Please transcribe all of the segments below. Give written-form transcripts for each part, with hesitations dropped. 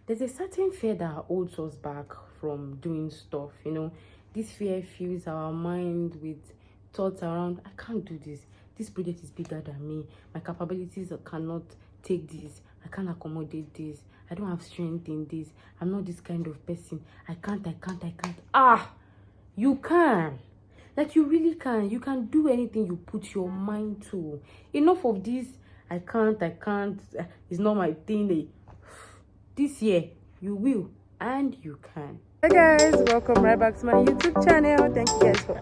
There's a certain fear that holds us back from doing stuff. This fear fills our mind with thoughts around, I can't do this. This project is bigger than me. My capabilities cannot take this. I can't accommodate this. I don't have strength in this. I'm not this kind of person. I can't. You can. Like, you really can. You can do anything you put your mind to. Enough of this, I can't, it's not my thing. This year, you will and you can. Hey guys, welcome right back to my YouTube channel. Thank you guys for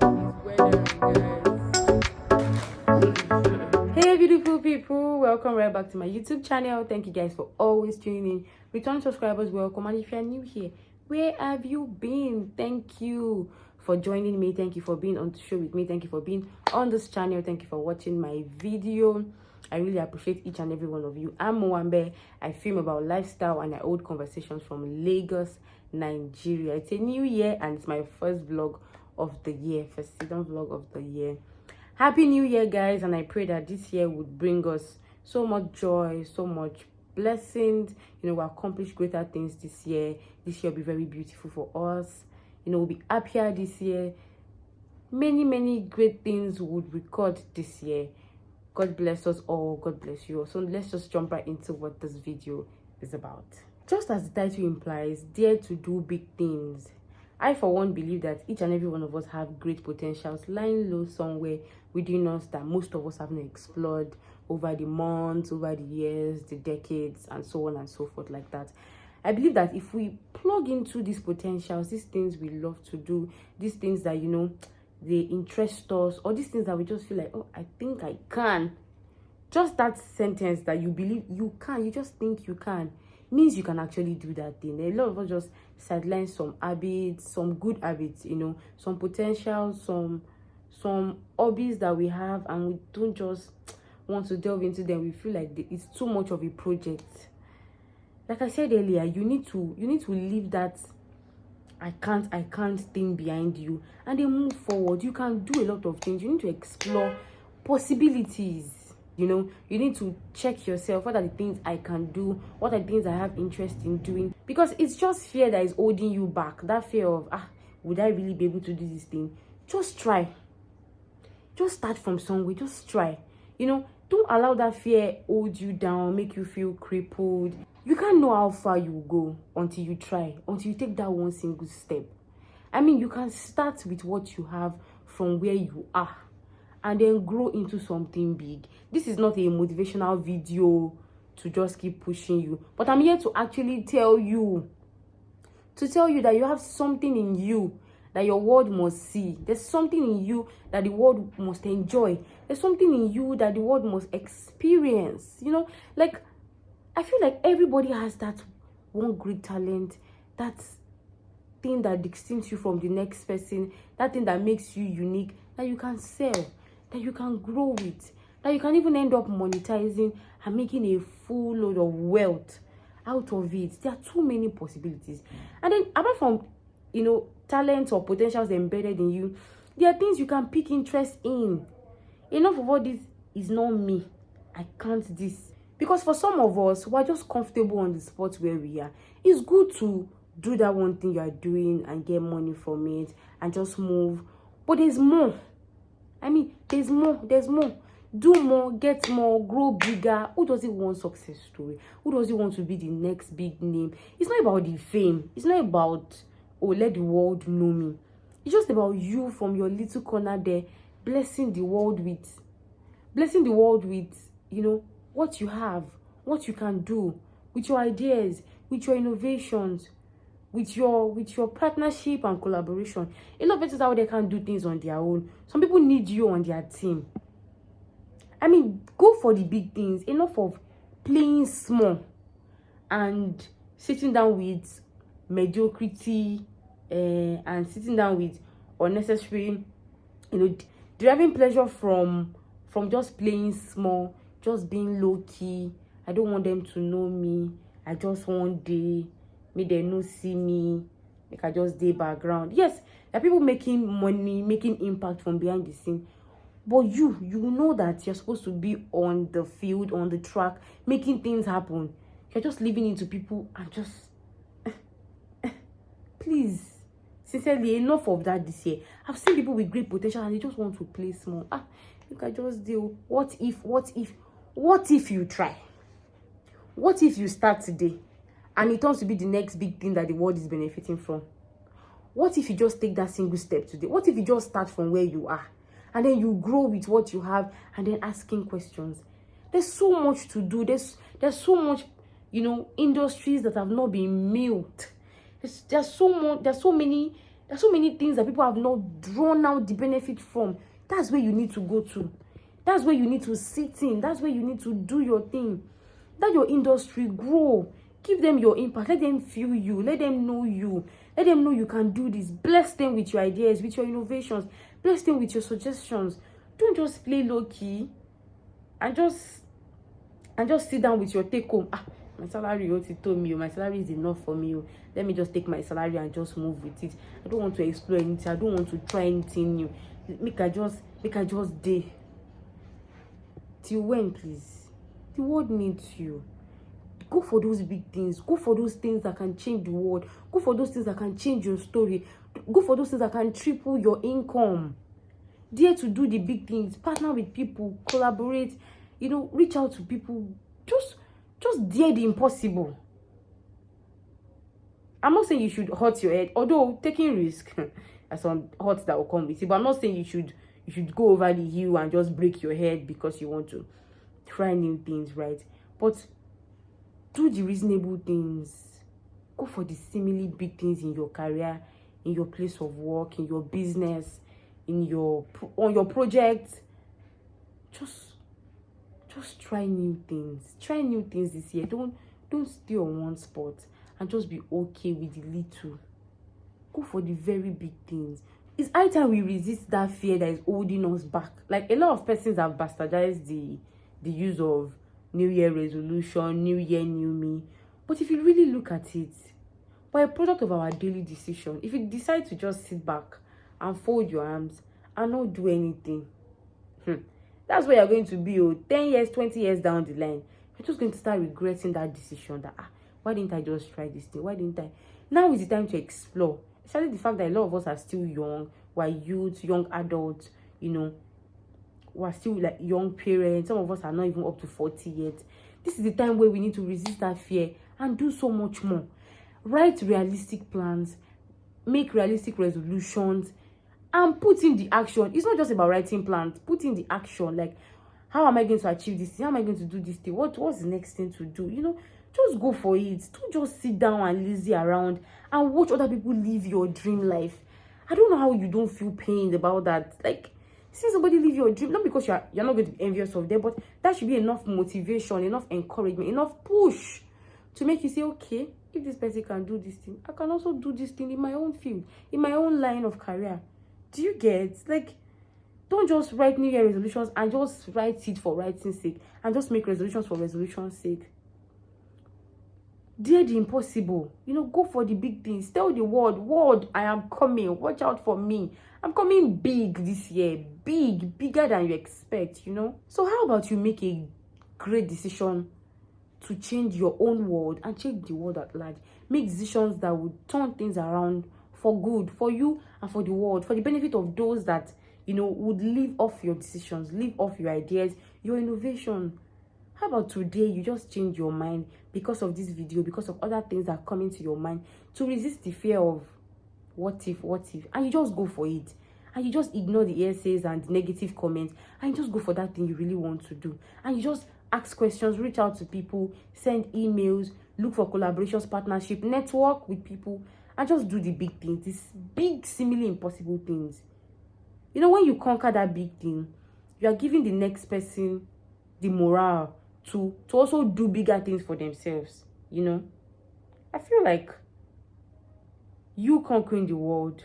Hey beautiful people, welcome right back to my YouTube channel. Thank you guys for always tuning in. Return subscribers, welcome. And if you're new here, where have you been? Thank you for joining me. Thank you for being on the show with me. Thank you for being on this channel. Thank you for watching my video. I really appreciate each and every one of you. I'm Mowanbe. I film about lifestyle and I hold conversations from Lagos, Nigeria. It's a new year and it's my first vlog of the year, first season vlog of the year. Happy New Year, guys, and I pray that this year would bring us so much joy, so much blessings. We'll accomplish greater things this year. This year will be very beautiful for us. We'll be happier this year. Many great things would record this year. God bless us all. God bless you all. So let's just jump right into what this video is about. Just as the title implies, dare to do big things. I, for one, believe that each and every one of us have great potentials lying low somewhere within us that most of us haven't explored over the months, over the years, the decades, and so on and so forth like that. I believe that if we plug into these potentials, these things we love to do, these things that, they interest us, or these things that we just feel like, oh, I think I can. Just that sentence that you believe you can, you just think you can, means you can actually do that thing. A lot of us just sideline some habits, some good habits, some potential, some hobbies that we have, and we don't just want to delve into them. We feel like it's too much of a project. Like I said earlier, you need to leave that I can't thing behind you and then move forward. You can do a lot of things. You need to explore possibilities. You need to check yourself. What are the things I can do? What are the things I have interest in doing? Because it's just fear that is holding you back. That fear of, would I really be able to do this thing? Just try. Just start from somewhere. Just try. Don't allow that fear hold you down, make you feel crippled. You can't know how far you will go until you try, until you take that one single step. You can start with what you have from where you are and then grow into something big. This is not a motivational video to just keep pushing you, but I'm here to actually tell you that you have something in you that your world must see. There's something in you that the world must enjoy. There's something in you that the world must experience. Like, I feel like everybody has that one great talent, that thing that distincts you from the next person, that thing that makes you unique, that you can sell, that you can grow with, that you can even end up monetizing and making a full load of wealth out of it. There are too many possibilities. And then apart from, talents or potentials embedded in you, there are things you can pick interest in. Enough of all this is not me. I can't this. Because for some of us, we're just comfortable on the spot where we are. It's good to do that one thing you are doing and get money from it and just move. But there's more. There's more. Do more, get more, grow bigger. Who doesn't want success story? Who doesn't want to be the next big name? It's not about the fame. It's not about, let the world know me. It's just about you from your little corner there, blessing the world with, what you have, what you can do, with your ideas, with your innovations, with your partnership and collaboration. A lot of people out there can't do things on their own. Some people need you on their team. Go for the big things. Enough of playing small and sitting down with mediocrity and sitting down with unnecessary, deriving pleasure from just playing small, just being low-key. I don't want them to know me. I just want make them no see me. Like, I just day background. Yes, there are people making money, making impact from behind the scene. But you know that you're supposed to be on the field, on the track, making things happen. You're just living into people and just Please, sincerely, enough of that this year. I've seen people with great potential and they just want to play small. You can just deal. What if you try? What if you start today and it turns to be the next big thing that the world is benefiting from? What if you just take that single step today? What if you just start from where you are and then you grow with what you have and then asking questions? There's so much to do. There's so much, industries that have not been milked. There's so many things that people have not drawn out the benefit from. That's where you need to go to. That's where you need to sit in. That's where you need to do your thing. Let your industry grow. Give them your impact. Let them feel you. Let them know you. Let them know you can do this. Bless them with your ideas, with your innovations. Bless them with your suggestions. Don't just play low key and just sit down with your take home. My salary, what he told me, my salary is enough for me. Let me just take my salary and just move with it. I don't want to explore anything. I don't want to try anything new. Make I just day. Till when, please? The world needs you. Go for those big things. Go for those things that can change the world. Go for those things that can change your story. Go for those things that can triple your income. Dare to do the big things. Partner with people. Collaborate. Reach out to people. Just dare the impossible. I'm not saying you should hurt your head, although taking risk there's some hurts that will come with it. But I'm not saying you should go over the hill and just break your head because you want to try new things, right? But do the reasonable things. Go for the seemingly big things in your career, in your place of work, in your business, on your project. Just try new things. Try new things this year. Don't stay on one spot and just be okay with the little. Go for the very big things. It's high time we resist that fear that is holding us back. Like, a lot of persons have bastardized the use of New Year resolution, New Year, New Me. But if you really look at it, we're a product of our daily decision. If you decide to just sit back and fold your arms and not do anything, that's where you're going to be 10 years, 20 years down the line. You're just going to start regretting that decision that, why didn't I just try this thing? Why didn't I? Now is the time to explore. Especially the fact that a lot of us are still young. We're youth, young adults, we're still like young parents. Some of us are not even up to 40 yet. This is the time where we need to resist that fear and do so much more. Write realistic plans, make realistic resolutions, and put in the action. It's not just about writing plans. Put in the action. Like, how am I going to achieve this thing? How am I going to do this thing? What's the next thing to do? Just go for it. Don't just sit down and lazy around and watch other people live your dream life. I don't know how you don't feel pained about that. Like, see somebody live your dream, not because you're not going to be envious of them, but that should be enough motivation, enough encouragement, enough push to make you say, okay, if this person can do this thing, I can also do this thing in my own field, in my own line of career. Do you get? Like, don't just write New Year resolutions and just write it for writing's sake and just make resolutions for resolution's sake. Dare the impossible. Go for the big things. Tell the world, I am coming. Watch out for me. I'm coming big this year. Bigger than you expect, So how about you make a great decision to change your own world and change the world at large? Make decisions that would turn things around for good, for you and for the world, for the benefit of those that, would live off your decisions, live off your ideas, your innovation. How about today you just change your mind because of this video, because of other things that are coming to your mind, to resist the fear of what if, and you just go for it, and you just ignore the essays and the negative comments, and you just go for that thing you really want to do, and you just ask questions, reach out to people, send emails, look for collaborations, partnership, network with people, and just do the big things, these big, seemingly impossible things. When you conquer that big thing, you are giving the next person the morale to also do bigger things for themselves. I feel like you conquering the world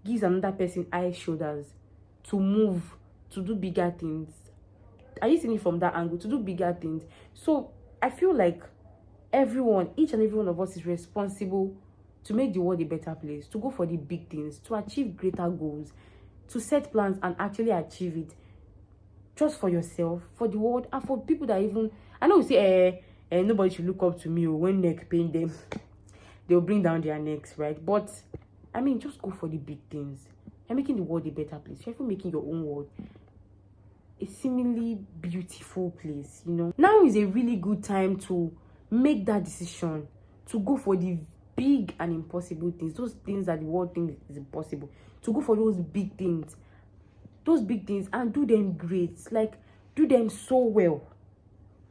gives another person high shoulders to move, to do bigger things. Are you seeing it from that angle? To do bigger things. So I feel like each and every one of us is responsible to make the world a better place, to go for the big things, to achieve greater goals, to set plans and actually achieve it. Just for yourself, for the world, and for people that even, I know you say, nobody should look up to me when neck pain them. they'll bring down their necks, right? But I mean, just go for the big things. You're making the world a better place. You're even making your own world a seemingly beautiful place, you know. Now is a really good time to make that decision, to go for the big and impossible things, those things that the world thinks is impossible, to go for those big things, and do them great, like do them so well,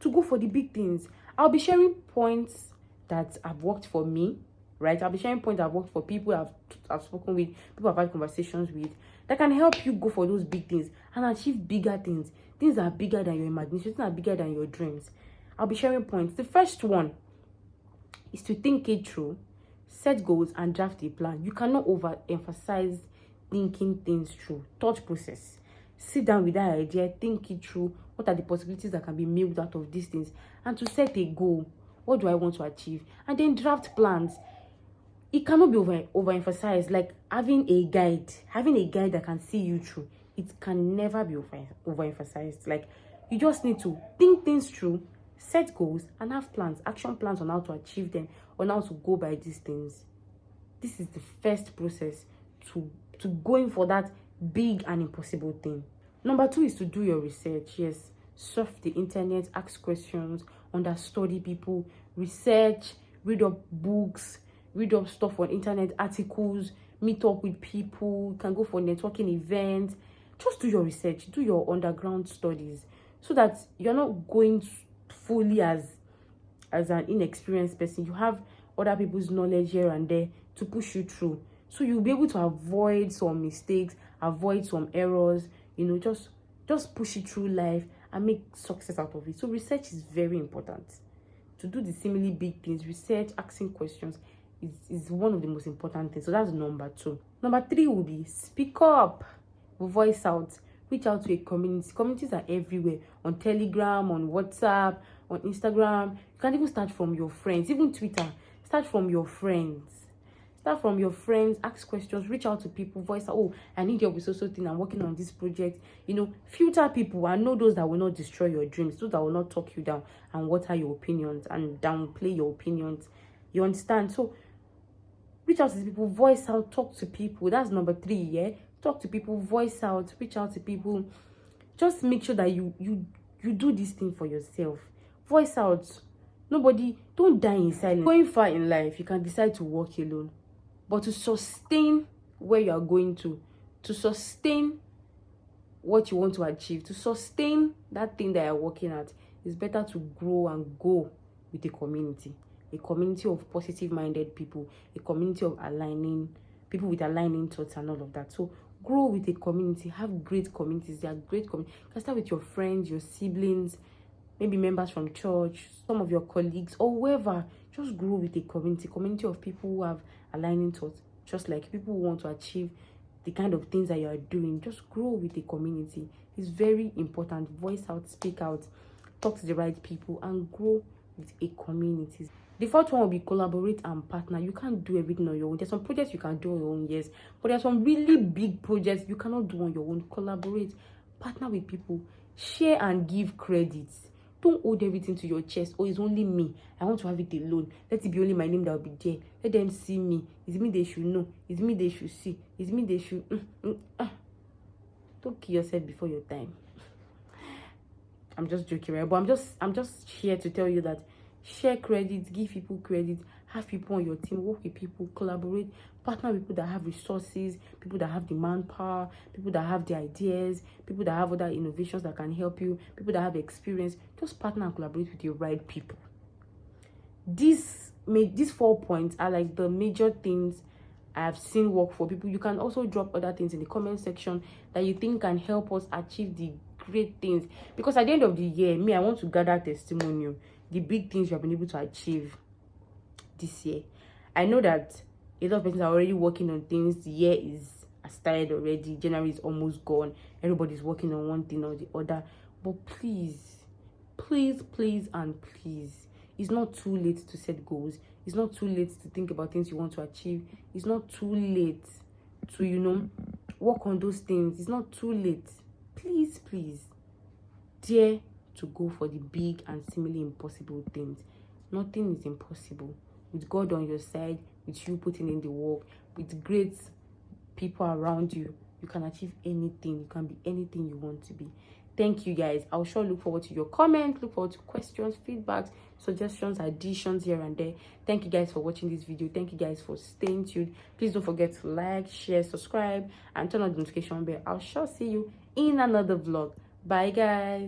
to go for the big things. I'll be sharing points that have worked for me, right? I'll be sharing points that have worked for people I've spoken with, people I've had conversations with, that can help you go for those big things and achieve bigger things that are bigger than your imagination, things that are bigger than your dreams. I'll be sharing points. The first one is to think it through, set goals, and draft a plan. You cannot overemphasize thinking things through. Thought process. Sit down with that idea, think it through. What are the possibilities that can be made out of these things? And to set a goal. What do I want to achieve? And then draft plans. It cannot be overemphasized. Like having a guide that can see you through. It can never be overemphasized. Like, you just need to think things through, set goals, and have plans, action plans on how to achieve them, on how to go by these things. This is the first process to going for that big and impossible thing. Number 2 is to do your research. Yes, surf the internet, ask questions, understudy people, research, read up books, read up stuff on internet, articles, meet up with people. You can go for networking events. Just do your research, do your underground studies, so that you're not going fully as an inexperienced person. You have other people's knowledge here and there to push you through, so you'll be able to avoid some mistakes, avoid some errors, you know. Just push it through life and make success out of it. So research is very important. To do the seemingly big things, research, asking questions is one of the most important things. So that's number 2. Number 3 will be speak up, voice out, reach out to a community. Communities are everywhere, on Telegram, on WhatsApp, on Instagram. You can even start from your friends, even Twitter. Start from your friends. Ask questions, reach out to people, voice out. Oh, I need your resource thing. I'm working on this project. You know, filter people and know those that will not destroy your dreams, those that will not talk you down and water your opinions and downplay your opinions. You understand? So reach out to people, voice out, talk to people. That's number 3, yeah? Talk to people, voice out, reach out to people. Just make sure that you do this thing for yourself. Voice out. Don't die in silence. Going far in life, you can decide to walk alone. But to sustain where you are going to sustain what you want to achieve, to sustain that thing that you're working at, it's better to grow and go with a community of positive-minded people, a community of people with aligning thoughts and all of that. So grow with a community, have great communities. They are great communities. You can start with your friends, your siblings, maybe members from church, some of your colleagues, or whoever. Just grow with a community of people who have aligning thoughts, just like people who want to achieve the kind of things that you are doing. Just grow with a community. It's very important. Voice out, speak out, talk to the right people, and grow with a community. The 4th one will be collaborate and partner. You can't do everything on your own. There's some projects you can do on your own, yes, but there's some really big projects you cannot do on your own. Collaborate, partner with people, share and give credits. Don't hold everything to your chest. Oh, it's only me. I want to have it alone. Let it be only my name that will be there. Let them see me. It's me they should know. It's me they should see. It's me they should... Don't kill yourself before your time. I'm just joking, right? But I'm just here to tell you that share credit, give people credit, have people on your team, work with people, collaborate, partner with people that have resources, people that have the manpower, people that have the ideas, people that have other innovations that can help you, people that have experience. Just partner and collaborate with the right people. These 4 points are like the major things I've seen work for people. You can also drop other things in the comment section that you think can help us achieve the great things, because at the end of the year, I want to gather testimonial, the big things you have been able to achieve this year. I know that a lot of persons are already working on things. The year is started already. January is almost gone. Everybody's working on one thing or the other. But please, and please, it's not too late to set goals. It's not too late to think about things you want to achieve. It's not too late to, work on those things. It's not too late. Please, dare to go for the big and seemingly impossible things. Nothing is impossible. with God on your side, with you putting in the work, with great people around you, you can achieve anything. You can be anything you want to be. Thank you guys. I'll sure look forward to your comments, look forward to questions, feedbacks, suggestions, additions here and there. Thank you guys for watching this video. Thank you guys for staying tuned. Please don't forget to like, share, subscribe, and turn on the notification bell. I'll sure see you in another vlog. Bye guys.